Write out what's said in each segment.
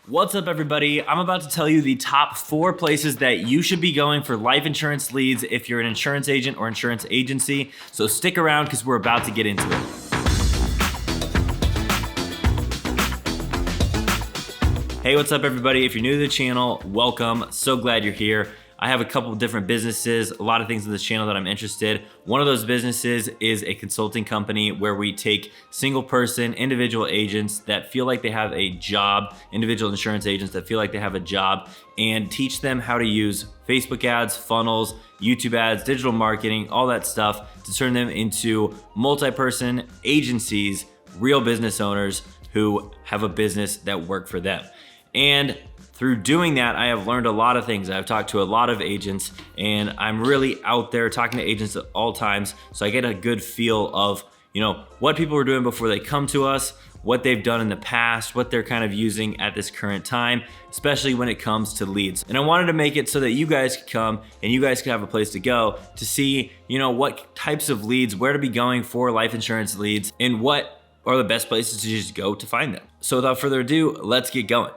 What's up, everybody? I'm about to tell you the top 4 places that you should be going for life insurance leads if you're an insurance agent or insurance agency. So stick around because we're about to get into it. Hey, what's up, everybody? If you're new to the channel, welcome. So glad you're here. I have a couple of different businesses, a lot of things in this channel that I'm interested. One of those businesses is a consulting company where we take single person, individual agents that feel like they have a job, individual insurance agents that feel like they have a job, and teach them how to use Facebook ads, funnels, YouTube ads, digital marketing, all that stuff to turn them into multi-person agencies, real business owners who have a business that work for them. And through doing that, I have learned a lot of things. I've talked to a lot of agents, and I'm really out there talking to agents at all times. So I get a good feel of, what people are doing before they come to us, what they've done in the past, what they're kind of using at this current time, especially when it comes to leads. And I wanted to make it so that you guys could come and you guys could have a place to go to see, what types of leads, where to be going for life insurance leads, and what are the best places to just go to find them. So without further ado, let's get going.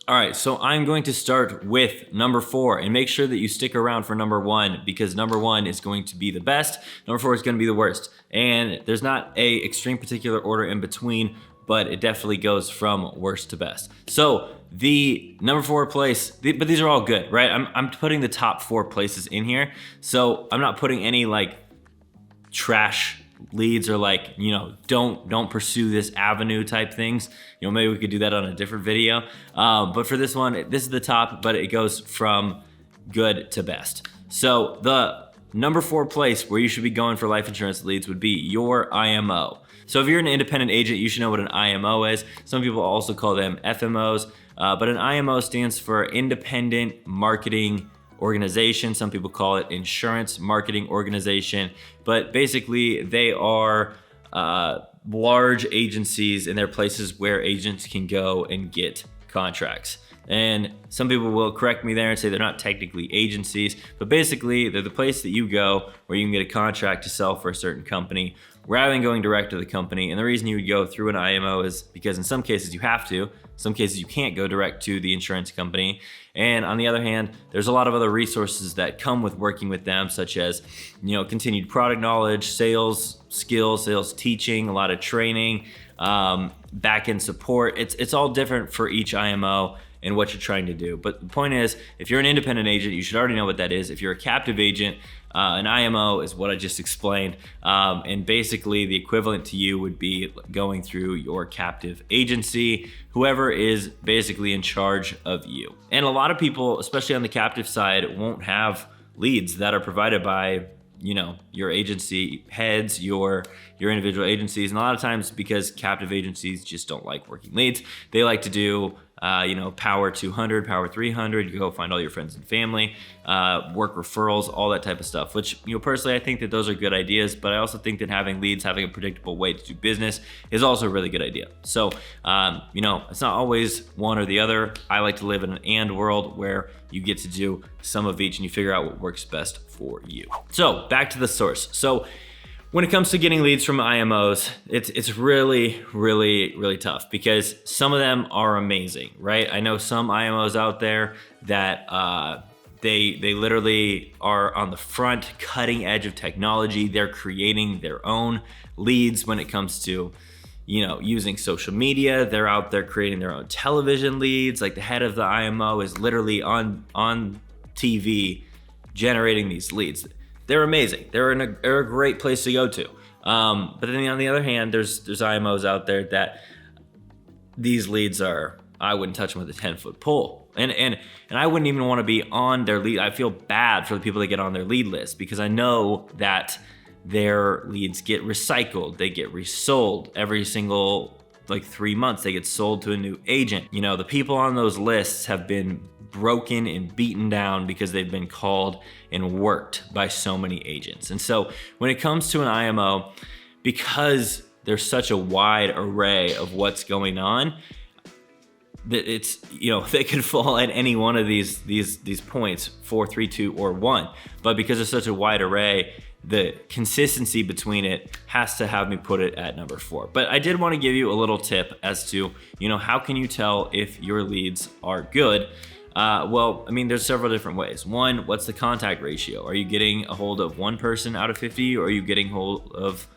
All right, so I'm going to start with number 4, and make sure that you stick around for number 1 because number 1 is going to be the best, number 4 is going to be the worst. And there's not a extreme particular order in between, but it definitely goes from worst to best. So the number 4 place, but these are all good, right? I'm putting the top 4 places in here. So I'm not putting any like trash leads or don't pursue this avenue type things. Maybe we could do that on a different video. But for this one, this is the top, but it goes from good to best. So the number 4 place where you should be going for life insurance leads would be your IMO. So if you're an independent agent, you should know what an IMO is. Some people also call them FMOs, but an IMO stands for Independent Marketing Organization. Some people call it Insurance Marketing Organization, but basically they are large agencies, and they're places where agents can go and get contracts. And some people will correct me there and say they're not technically agencies, but basically they're the place that you go where you can get a contract to sell for a certain company rather than going direct to the company. And the reason you would go through an IMO is because in some cases you have to, some cases you can't go direct to the insurance company. And on the other hand, there's a lot of other resources that come with working with them, such as, continued product knowledge, sales skills, sales teaching, a lot of training, back-end support. It's all different for each IMO and what you're trying to do. But the point is, if you're an independent agent, you should already know what that is. If you're a captive agent, an IMO is what I just explained. And basically the equivalent to you would be going through your captive agency, whoever is basically in charge of you. And a lot of people, especially on the captive side, won't have leads that are provided by your agency heads, your individual agencies. And a lot of times, because captive agencies just don't like working leads, they like to do power 200, power 300, you go find all your friends and family, work referrals, all that type of stuff, which, personally, I think that those are good ideas, but I also think that having leads, having a predictable way to do business is also a really good idea. So, it's not always one or the other. I like to live in an and world where you get to do some of each and you figure out what works best for you. So back to the source. So when it comes to getting leads from IMOs, it's really, really, really tough because some of them are amazing, right? I know some IMOs out there that they literally are on the front cutting edge of technology. They're creating their own leads when it comes to using social media. They're out there creating their own television leads. Like the head of the IMO is literally on TV generating these leads. They're amazing. They're a great place to go to. But then on the other hand, there's IMOs out there that these leads are, I wouldn't touch them with a 10-foot pole. And I wouldn't even want to be on their lead. I feel bad for the people that get on their lead list because I know that their leads get recycled. They get resold every single 3 months. They get sold to a new agent. The people on those lists have been broken and beaten down because they've been called and worked by so many agents. And so when it comes to an IMO, because there's such a wide array of what's going on, that it's, they could fall at any one of these points, 4, 3, 2, or 1. But because there's such a wide array, the consistency between it has to have me put it at number 4. But I did want to give you a little tip as to, how can you tell if your leads are good? Well, I mean, there's several different ways. One, what's the contact ratio? Are you getting a hold of one person out of 50, or are you getting hold of,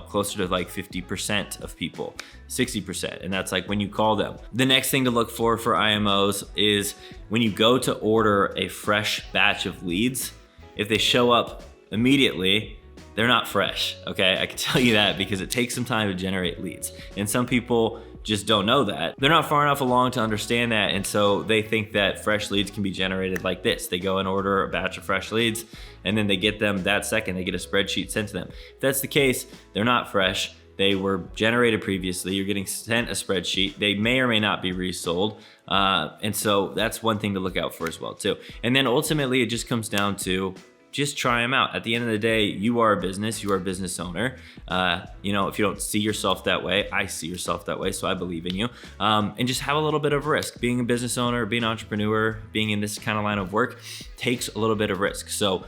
closer to like 50% of people, 60%? And that's like when you call them. The next thing to look for IMOs is when you go to order a fresh batch of leads, if they show up immediately, they're not fresh, okay? I can tell you that because it takes some time to generate leads. And some people just don't know that. They're not far enough along to understand that, and so they think that fresh leads can be generated like this. They go and order a batch of fresh leads, and then they get them that second. They get a spreadsheet sent to them. If that's the case, they're not fresh. They were generated previously. You're getting sent a spreadsheet. They may or may not be resold. And so that's one thing to look out for as well too. And then ultimately it just comes down to just try them out. At the end of the day, you are a business, you are a business owner. If you don't see yourself that way, I see yourself that way, so I believe in you. And just have a little bit of risk. Being a business owner, being an entrepreneur, being in this kind of line of work takes a little bit of risk. So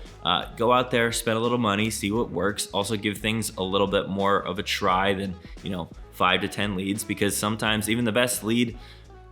go out there, spend a little money, see what works. Also give things a little bit more of a try than, 5 to 10 leads, because sometimes even the best lead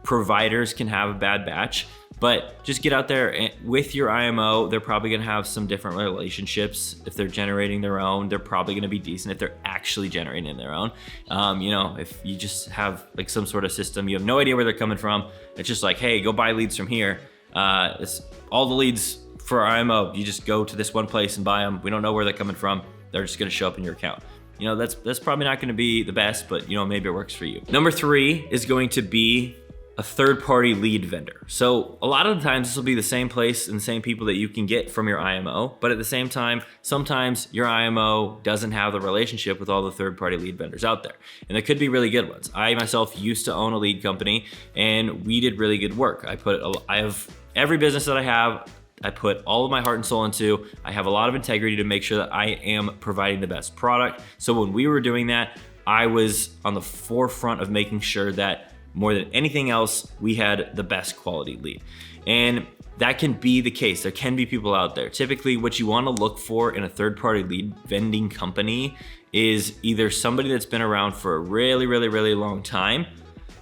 providers can have a bad batch. But just get out there with your IMO. They're probably gonna have some different relationships. If they're generating their own, they're probably gonna be decent if they're actually generating their own. If you just have like some sort of system, you have no idea where they're coming from. It's just like, hey, go buy leads from here. It's all the leads for our IMO. You just go to this one place and buy them. We don't know where they're coming from. They're just gonna show up in your account. That's probably not gonna be the best, but maybe it works for you. Number 3 is going to be a third-party lead vendor. So a lot of the times this will be the same place and the same people that you can get from your IMO, but at the same time, sometimes your IMO doesn't have the relationship with all the third-party lead vendors out there. And there could be really good ones. I myself used to own a lead company and we did really good work. I have every business that I put all of my heart and soul into. I have a lot of integrity to make sure that I am providing the best product. So when we were doing that, I was on the forefront of making sure that more than anything else, we had the best quality lead. And that can be the case. There can be people out there. Typically, what you want to look for in a third-party lead vending company is either somebody that's been around for a really, really, really long time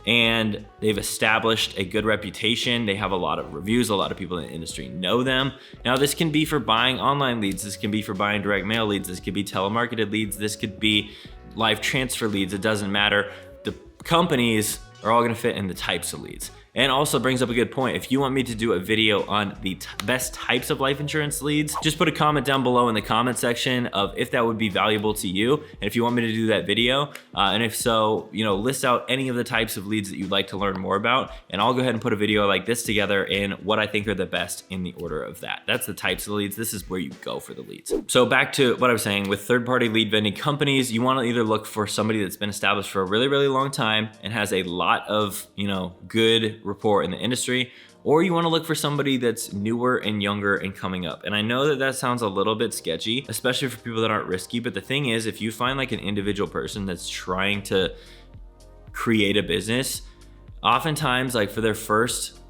and they've established a good reputation. They have a lot of reviews. A lot of people in the industry know them. Now, this can be for buying online leads. This can be for buying direct mail leads. This could be telemarketed leads. This could be live transfer leads. It doesn't matter. The companies are all gonna fit in the types of leads. And also brings up a good point. If you want me to do a video on the best types of life insurance leads, just put a comment down below in the comment section of if that would be valuable to you and if you want me to do that video. And if so, list out any of the types of leads that you'd like to learn more about, and I'll go ahead and put a video like this together in what I think are the best in the order of that. That's the types of leads. This is where you go for the leads. So back to what I was saying, with third-party lead vending companies, you wanna either look for somebody that's been established for a really, really long time and has a lot of, good rapport in the industry, or you want to look for somebody that's newer and younger and coming up. And I know that sounds a little bit sketchy, especially for people that aren't risky, but the thing is, if you find like an individual person that's trying to create a business, oftentimes like for their first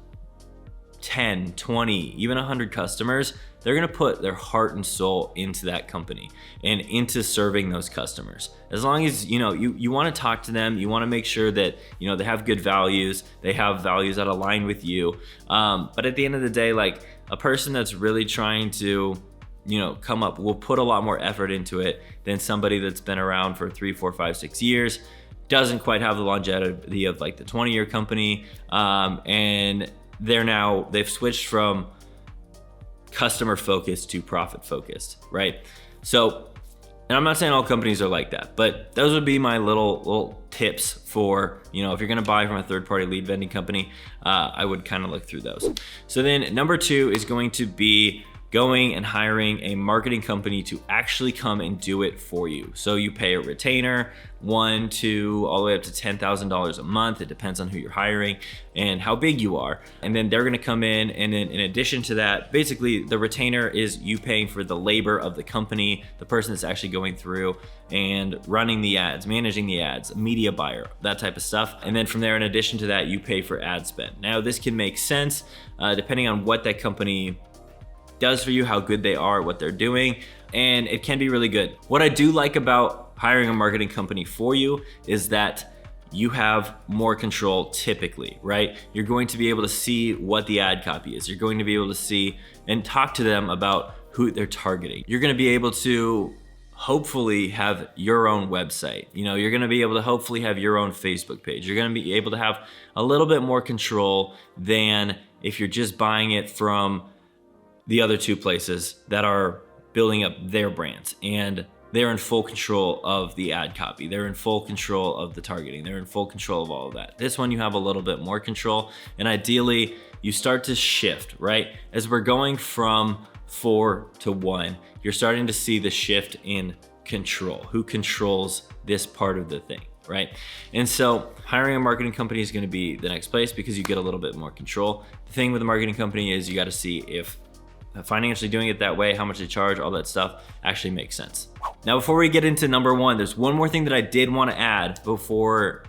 10, 20, even 100 customers, they're gonna put their heart and soul into that company and into serving those customers. As long as you wanna talk to them, you wanna make sure that they have good values, they have values that align with you. But at the end of the day, like a person that's really trying to come up will put a lot more effort into it than somebody that's been around for 3, 4, 5, 6 years, doesn't quite have the longevity of like the 20-year company, and they've switched from customer focused to profit focused, right? So, and I'm not saying all companies are like that, but those would be my little tips for, if you're gonna buy from a third-party lead vending company, I would kind of look through those. So then number 2 is going to be going and hiring a marketing company to actually come and do it for you. So you pay a retainer, $1,000 to all the way up to $10,000 a month. It depends on who you're hiring and how big you are. And then they're gonna come in, and then in addition to that, basically the retainer is you paying for the labor of the company, the person that's actually going through and running the ads, managing the ads, media buyer, that type of stuff. And then from there, in addition to that, you pay for ad spend. Now this can make sense depending on what that company does for you, how good they are at what they're doing. and it can be really good. What I do like about hiring a marketing company for you is that you have more control typically, right? You're going to be able to see what the ad copy is. You're going to be able to see and talk to them about who they're targeting. You're gonna be able to hopefully have your own website. You're gonna be able to hopefully have your own Facebook page. You're gonna be able to have a little bit more control than if you're just buying it from the other two places that are building up their brands, and they're in full control of the ad copy. They're in full control of the targeting. They're in full control of all of that. This one, you have a little bit more control, and ideally you start to shift, right? As we're going from 4 to 1, you're starting to see the shift in control. Who controls this part of the thing, right? And so hiring a marketing company is gonna be the next place because you get a little bit more control. The thing with a marketing company is you gotta see if financially doing it that way, how much they charge, all that stuff actually makes sense. Now, before we get into number 1, there's one more thing that I did wanna add before,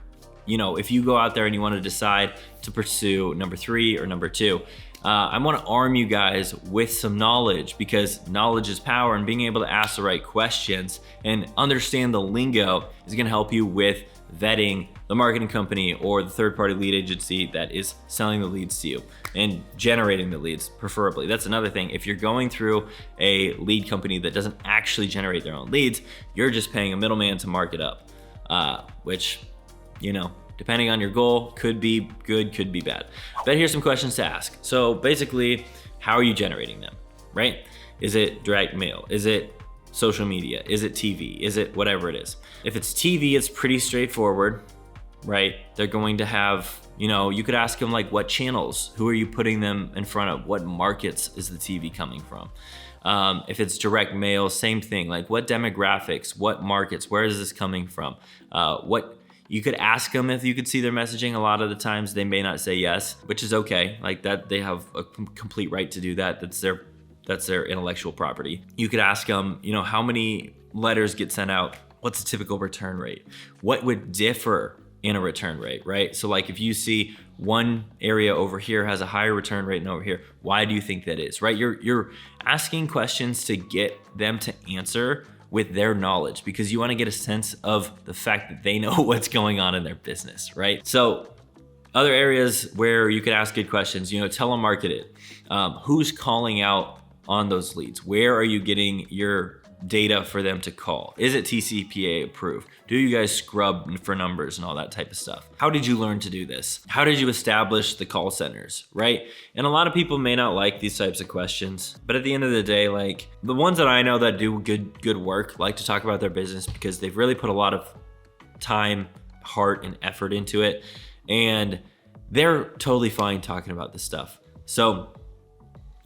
if you go out there and you wanna decide to pursue number 3 or number 2. I want to arm you guys with some knowledge, because knowledge is power, and being able to ask the right questions and understand the lingo is going to help you with vetting the marketing company or the third-party lead agency that is selling the leads to you and generating the leads, preferably. That's another thing. If you're going through a lead company that doesn't actually generate their own leads, you're just paying a middleman to mark it up, which, depending on your goal, could be good, could be bad. But here's some questions to ask. So basically, how are you generating them, right? Is it direct mail? Is it social media? Is it TV? Is it whatever it is? If it's TV, it's pretty straightforward, right? They're going to have, you could ask them like, what channels? Who are you putting them in front of? What markets is the TV coming from? If it's direct mail, same thing. Like, what demographics? What markets? Where is this coming from? You could ask them if you could see their messaging. A lot of the times they may not say yes, which is okay. Like that, they have a complete right to do that. That's their intellectual property. You could ask them, how many letters get sent out? What's the typical return rate? What would differ in a return rate, right? So like if you see one area over here has a higher return rate than over here, why do you think that is, right? You're asking questions to get them to answer with their knowledge, because you want to get a sense of the fact that they know what's going on in their business, right? So other areas where you could ask good questions, telemarket it. Who's calling out on those leads? Where are you getting your data for them to call? Is it TCPA approved? Do you guys scrub for numbers and all that type of stuff? How did you learn to do this? How did you establish the call centers, right? And a lot of people may not like these types of questions, but at the end of the day, like the ones that I know that do good work like to talk about their business because they've really put a lot of time, heart, and effort into it, and they're totally fine talking about this stuff. So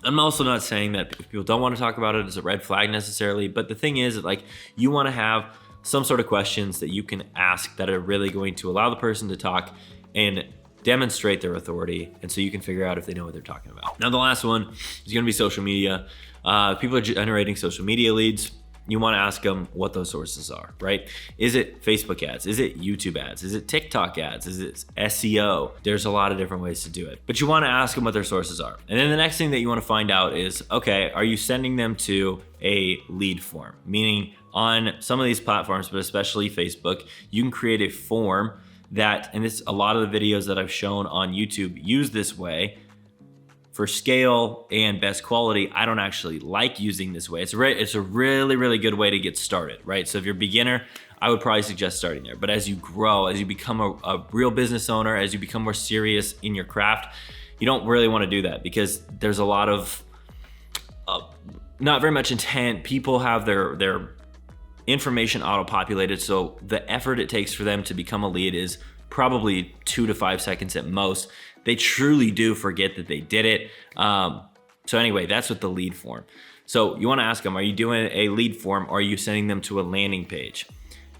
I'm also not saying that if people don't want to talk about it, it's a red flag necessarily, but the thing is that like you want to have some sort of questions that you can ask that are really going to allow the person to talk and demonstrate their authority, and so you can figure out if they know what they're talking about. Now the last one is going to be social media. People are generating social media leads. You want to ask them what those sources are, right? Is it Facebook ads? Is it YouTube ads? Is it TikTok ads? Is it SEO? There's a lot of different ways to do it, but you want to ask them what their sources are. And then the next thing that you want to find out is, okay, are you sending them to a lead form? Meaning on some of these platforms, but especially Facebook, you can create a form that, and this, a lot of the videos that I've shown on YouTube use this way. For scale and best quality, I don't actually like using this way. It's a really, really good way to get started, right? So if you're a beginner, I would probably suggest starting there. But as you grow, as you become a real business owner, as you become more serious in your craft, you don't really want to do that because there's a lot of not very much intent. People have their information auto-populated, so the effort it takes for them to become a lead is probably 2 to 5 seconds at most. They truly do forget that they did it. So anyway, that's with the lead form. So you want to ask them, are you doing a lead form or are you sending them to a landing page?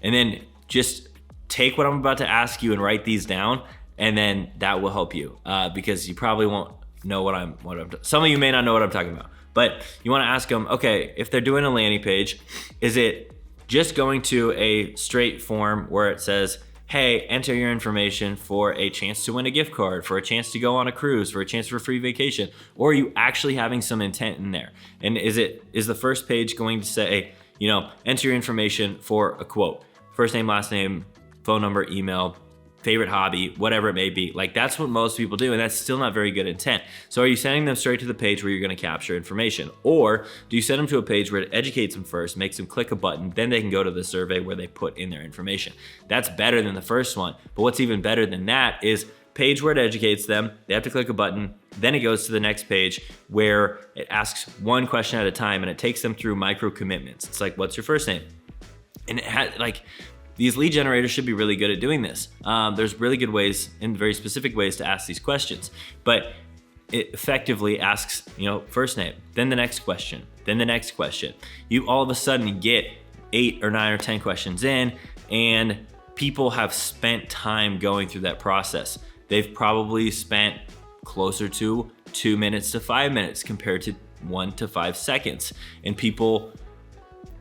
And then just take what I'm about to ask you and write these down, and then that will help you because you probably won't know what I'm some of you may not know what I'm talking about, but you want to ask them, okay, if they're doing a landing page, is it just going to a straight form where it says, hey, enter your information for a chance to win a gift card, for a chance to go on a cruise, for a chance for a free vacation? Or are you actually having some intent in there? And is the first page going to say, enter your information for a quote, first name, last name, phone number, email, favorite hobby, whatever it may be? Like, that's what most people do, and that's still not very good intent. So are you sending them straight to the page where you're going to capture information? Or do you send them to a page where it educates them first, makes them click a button, then they can go to the survey where they put in their information? That's better than the first one. But what's even better than that is page where it educates them, they have to click a button, then it goes to the next page where it asks one question at a time, and it takes them through micro commitments. It's like, what's your first name? And it has, like, these lead generators should be really good at doing this. There's really good ways and very specific ways to ask these questions, but it effectively asks, first name, then the next question, then the next question. You all of a sudden get 8 or 9 or 10 questions in, and people have spent time going through that process. They've probably spent closer to 2 minutes to 5 minutes compared to 1 to 5 seconds. And people,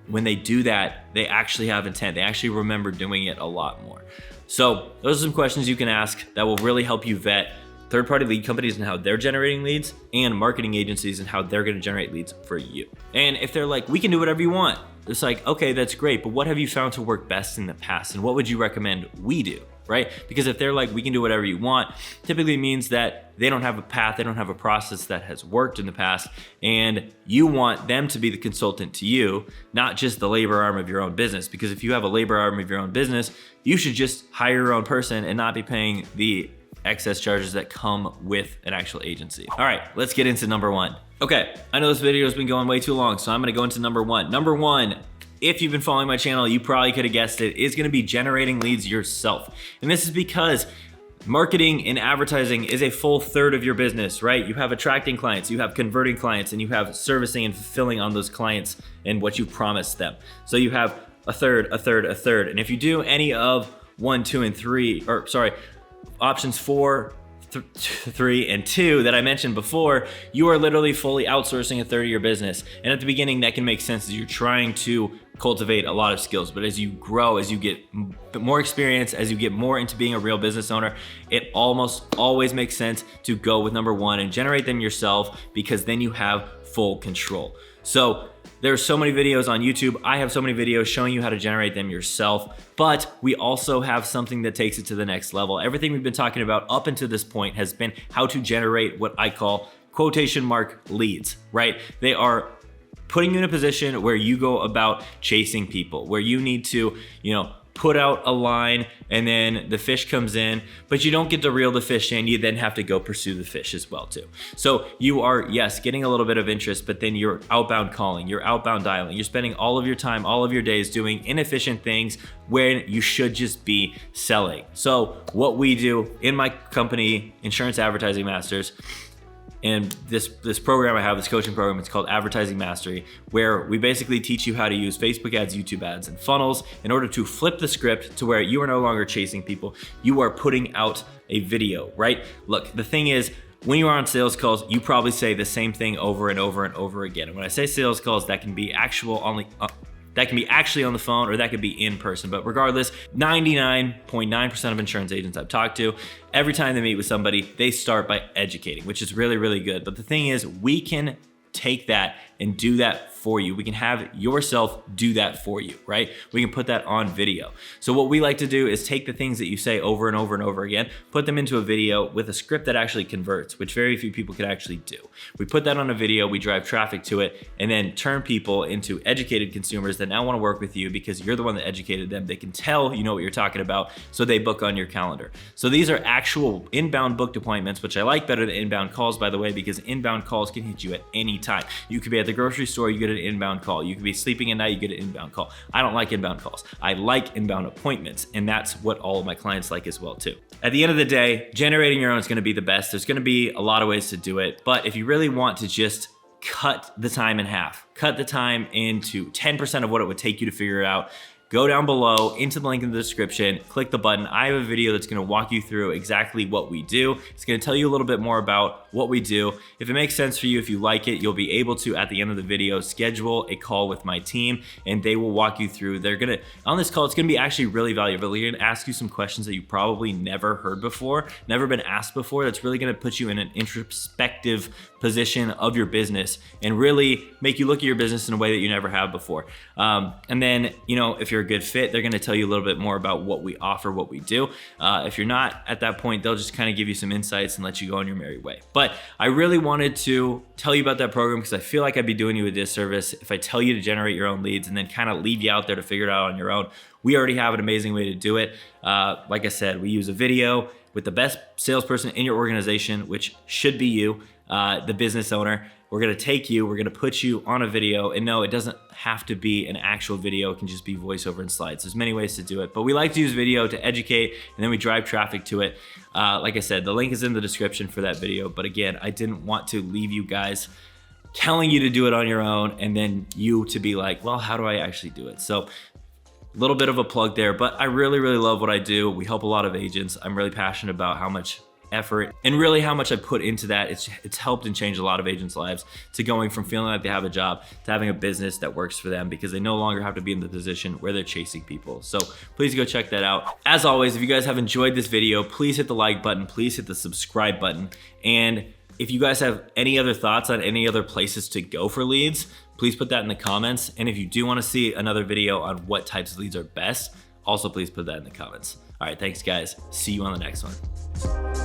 when they do that, they actually have intent. They actually remember doing it a lot more. So those are some questions you can ask that will really help you vet third-party lead companies and how they're generating leads, and marketing agencies and how they're gonna generate leads for you. And if they're like, we can do whatever you want, it's like, okay, that's great, but what have you found to work best in the past? And what would you recommend we do, right? Because if they're like, we can do whatever you want, typically means that they don't have a path, they don't have a process that has worked in the past, and you want them to be the consultant to you, not just the labor arm of your own business. Because if you have a labor arm of your own business, you should just hire your own person and not be paying the excess charges that come with an actual agency. All right, let's get into number 1. Okay, I know this video has been going way too long, so I'm gonna go into number 1. Number 1, if you've been following my channel, you probably could have guessed it, is gonna be generating leads yourself. And this is because marketing and advertising is a full third of your business, right? You have attracting clients, you have converting clients, and you have servicing and fulfilling on those clients and what you promised them. So you have a third, a third, a third. And if you do any of 1, 2, and 3, options 4, 3, and 2 that I mentioned before, you are literally fully outsourcing a third of your business. And at the beginning, that can make sense as you're trying to cultivate a lot of skills. But as you grow, as you get more experience, as you get more into being a real business owner, it almost always makes sense to go with number 1 and generate them yourself, because then you have full control. So there's so many videos on YouTube. I have so many videos showing you how to generate them yourself, but we also have something that takes it to the next level. Everything we've been talking about up until this point has been how to generate what I call quotation mark leads, right? They are putting you in a position where you go about chasing people, where you need to, put out a line and then the fish comes in, but you don't get to reel the fish in. You then have to go pursue the fish as well too. So you are, yes, getting a little bit of interest, but then you're outbound calling, you're outbound dialing, you're spending all of your time, all of your days doing inefficient things when you should just be selling. So what we do in my company, Insurance Advertising Masters, and this program I have, this coaching program, it's called Advertising Mastery, where we basically teach you how to use Facebook ads, YouTube ads, and funnels in order to flip the script to where you are no longer chasing people. You are putting out a video, right? Look, the thing is, when you are on sales calls, you probably say the same thing over and over and over again. And when I say sales calls, that can be that can be actually on the phone, or that could be in person. But regardless, 99.9% of insurance agents I've talked to, every time they meet with somebody, they start by educating, which is really, really good. But the thing is, we can take that and do that for you. We can have yourself do that for you, right? We can put that on video. So what we like to do is take the things that you say over and over and over again, put them into a video with a script that actually converts, which very few people can actually do. We put that on a video, we drive traffic to it, and then turn people into educated consumers that now want to work with you because you're the one that educated them. They can tell you know what you're talking about, so they book on your calendar. So these are actual inbound booked appointments, which I like better than inbound calls, by the way, because inbound calls can hit you at any time. You could be at the grocery store, you get an inbound call. You could be sleeping at night, you get an inbound call. I don't like inbound calls. I like inbound appointments, and that's what all of my clients like as well too. At the end of the day, generating your own is gonna be the best. There's gonna be a lot of ways to do it, but if you really want to just cut the time in half, cut the time into 10% of what it would take you to figure it out, go down below into the link in the description, click the button. I have a video that's gonna walk you through exactly what we do. It's gonna tell you a little bit more about what we do. If it makes sense for you, if you like it, you'll be able to, at the end of the video, schedule a call with my team and they will walk you through. On this call, it's gonna be actually really valuable. They're gonna ask you some questions that you probably never heard before, never been asked before. That's really gonna put you in an introspective position of your business and really make you look at your business in a way that you never have before. And then, if you're a good fit, they're gonna tell you a little bit more about what we offer, what we do. If you're not at that point, they'll just kind of give you some insights and let you go on your merry way. But I really wanted to tell you about that program because I feel like I'd be doing you a disservice if I tell you to generate your own leads and then kind of leave you out there to figure it out on your own. We already have an amazing way to do it. Like I said, we use a video with the best salesperson in your organization, which should be you, the business owner. We're gonna take you, we're gonna put you on a video, and no, it doesn't have to be an actual video, it can just be voiceover and slides. There's many ways to do it, but we like to use video to educate, and then we drive traffic to it. Like I said, the link is in the description for that video, but again, I didn't want to leave you guys telling you to do it on your own, and then you to be like, well, how do I actually do it? So, a little bit of a plug there, but I really, really love what I do. We help a lot of agents. I'm really passionate about how much effort and really how much I put into that. It's helped and changed a lot of agents' lives to going from feeling like they have a job to having a business that works for them because they no longer have to be in the position where they're chasing people. So please go check that out. As always, if you guys have enjoyed this video, please hit the like button, please hit the subscribe button. And if you guys have any other thoughts on any other places to go for leads, please put that in the comments. And if you do want to see another video on what types of leads are best, also please put that in the comments. All right, thanks guys. See you on the next one.